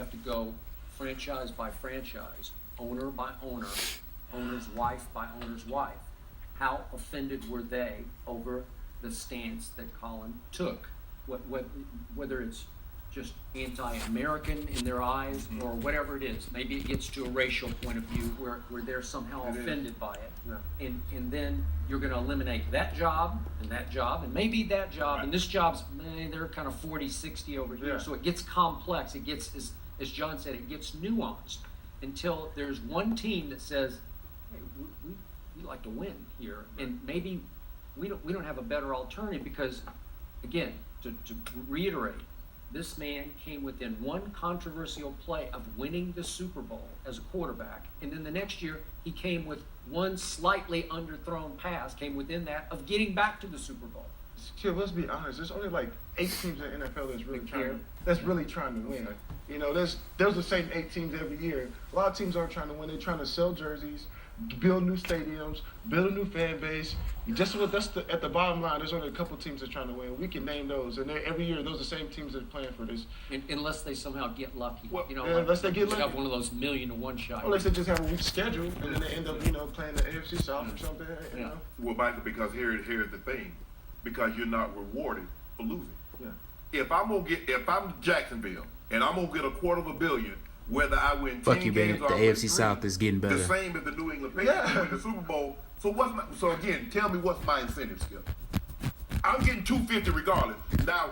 have to go franchise by franchise, owner by owner, owner's wife by owner's wife. How offended were they over the stance that Colin took? Whether it's just anti-American in their eyes or whatever it is. Maybe it gets to a racial point of view where they're somehow offended by it. Yeah. And then you're gonna eliminate that job, and maybe that job, and this job's, they're kind of 40, 60 over here. Yeah. So it gets complex, it gets, as John said, it gets nuanced until there's one team that says, hey, we like to win here. And maybe we don't have a better alternative because, again, to reiterate, this man came within one controversial play of winning the Super Bowl as a quarterback, and then the next year he came with one slightly underthrown pass, came within that of getting back to the Super Bowl. Chill, let's be honest. There's only like 8 teams in the NFL that's really trying to win. You know, there's the same 8 teams every year. A lot of teams aren't trying to win. They're trying to sell jerseys, build new stadiums, build a new fan base. At the bottom line, there's only a couple teams that are trying to win. We can name those, and every year those are the same teams that are playing for this. Unless they somehow get lucky, Well, you know, yeah, unless they get lucky. have one of those 1,000,000 to 1 shot. Unless they just have a weak schedule, and then they end up, playing the AFC South or something. You know? Well, Michael, because here's the thing, because you're not rewarded for losing. Yeah. If I'm Jacksonville and I'm gonna get $250 million, whether I win 10 Fuck you, games Bennett. or The I win AFC 3, South is getting better. the same as the New England Patriots Yeah. win the Super Bowl. So again, tell me what's my incentive, Skip? I'm getting $250 regardless. Now,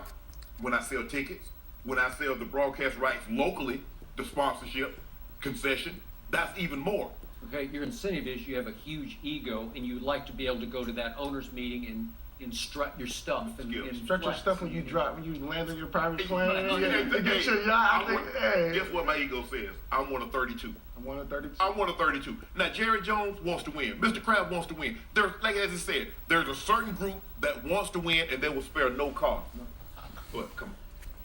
when I sell tickets, when I sell the broadcast rights locally, the sponsorship, concession, that's even more. Okay, your incentive is you have a huge ego and you like to be able to go to that owner's meeting and strut your stuff and Stretch your flex. stuff when you land in your private Hey, plane. hey, Get your hey, yacht. guess what my ego says? I want a 32. I'm 132. I want a 32. Now, Jerry Jones wants to win. Mr. Kraft wants to win. There's, like as I said, there's a certain group that wants to win, and they will spare no cost. But come on,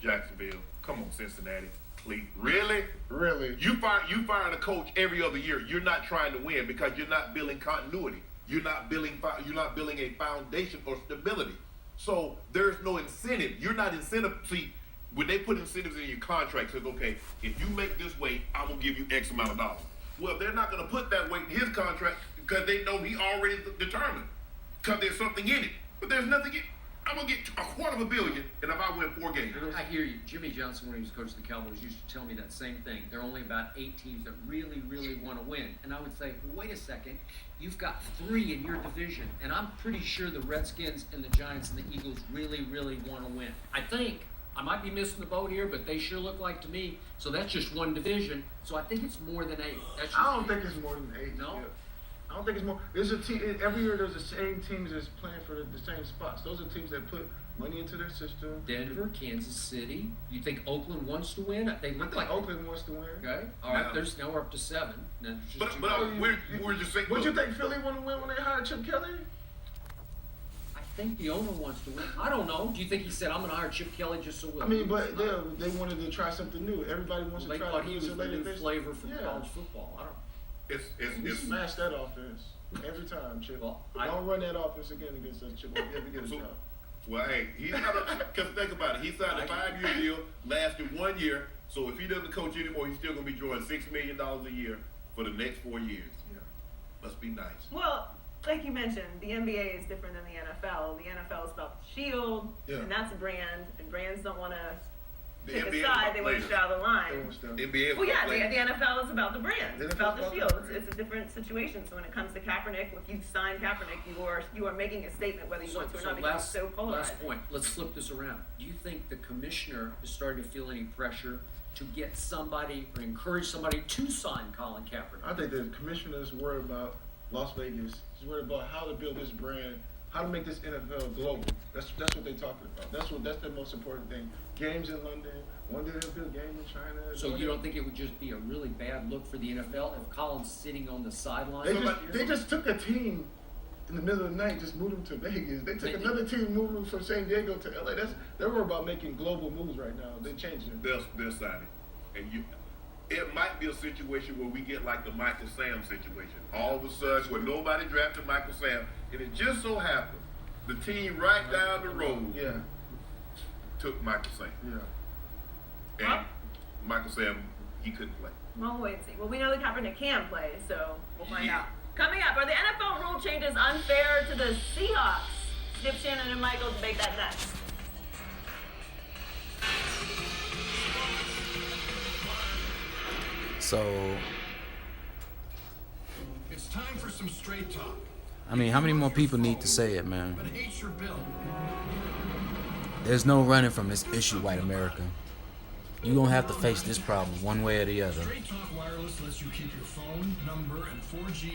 Jacksonville. Come on, Cincinnati. Cleveland. Really? Really? You firing a coach every other year. You're not trying to win because you're not building continuity. You're not building a foundation or stability. So there's no incentive. You're not incentive. See, when they put incentives in your contract, says, okay, if you make this weight, I'm gonna give you X amount of dollars. Well, they're not gonna put that weight in his contract because they know he already determined. Because there's something in it. But there's nothing in. I'm gonna get $250 million, and if I win 4 games. I hear you. Jimmy Johnson, when he was coach of the Cowboys, used to tell me that same thing. There are only about 8 teams that really, really want to win. And I would say, well, wait a second. You've got 3 in your division. And I'm pretty sure the Redskins and the Giants and the Eagles really, really want to win. I think. I might be missing the boat here, but they sure look like to me. So that's just one division. So I think it's more than 8. That's just I don't think it's more than 8. No? Yeah. I don't think it's more. There's a team every year. There's the same teams that's playing for the same spots. Those are teams that put money into their system. Denver, Kansas City. You think Oakland wants to win? They look like Oakland wants to win. Okay. All right. No. Now we're up to 7. Now there's just But two more. we're just saying. Would you think Philly want to win when they hired Chip Kelly? I think the owner wants to win. I don't know. Do you think he said, I'm going to hire Chip Kelly just so we'll I mean, but they wanted to try something new. Everybody wants They to try thought to he use was it the later. new flavor for Yeah. college football. I don't know. We It's smash that offense every time, Chip. Well, don't run that offense again against us, Chip. We'll never get a shot. well, hey, he's not because think about it. He signed a 5-year deal, lasted 1 year. So if he doesn't coach anymore, he's still gonna be drawing $6 million a year for the next 4 years. Yeah. Must be nice. Well, like you mentioned, the NBA is different than the NFL. The NFL is about the shield, Yeah. and that's a brand, and brands don't want to The pick NBA a side. They want to players. straddle the They line. want stuff. NBA. Well, yeah, players. the NFL is about the brand. It's about the NFL's shield. about the It's a different situation. So when it comes to Kaepernick, if you sign Kaepernick, you are making a statement whether you want to or not, because it's so polarized. last point. Let's flip this around. Do you think the commissioner is starting to feel any pressure to get somebody or encourage somebody to sign Colin Kaepernick? I think the commissioner is worried about Las Vegas. He's worried about how to build this brand, how to make this NFL global. That's what they're talking about. That's the most important thing. Games in London. One day they'll build games in China. So you don't think it would just be a really bad look for the NFL if Colin's sitting on the sidelines? They just took a team in the middle of the night, just moved them to Vegas. They took another team, moved them from San Diego to LA. They're worried about making global moves right now. They're changing. They'll sign it, and it might be a situation where we get like the Michael Sam situation. All of a sudden, where nobody drafted Michael Sam, and it just so happened the team right down the road Yeah, took Michael Sam. yeah. And Michael Sam he couldn't play. Well, we'll wait and see. Well, we know that Kaepernick can play, so we'll find out. Coming up, are the NFL rule changes unfair to the Seahawks? Skip, Shannon, and Michael debate that next. So, It's time for some straight talk. I mean, how many more people need to say it, man? But hate your bill. There's no running from this issue, white America. You're gonna have to face this problem one way or the other. Straight Talk Wireless lets you keep your phone, number, and 4G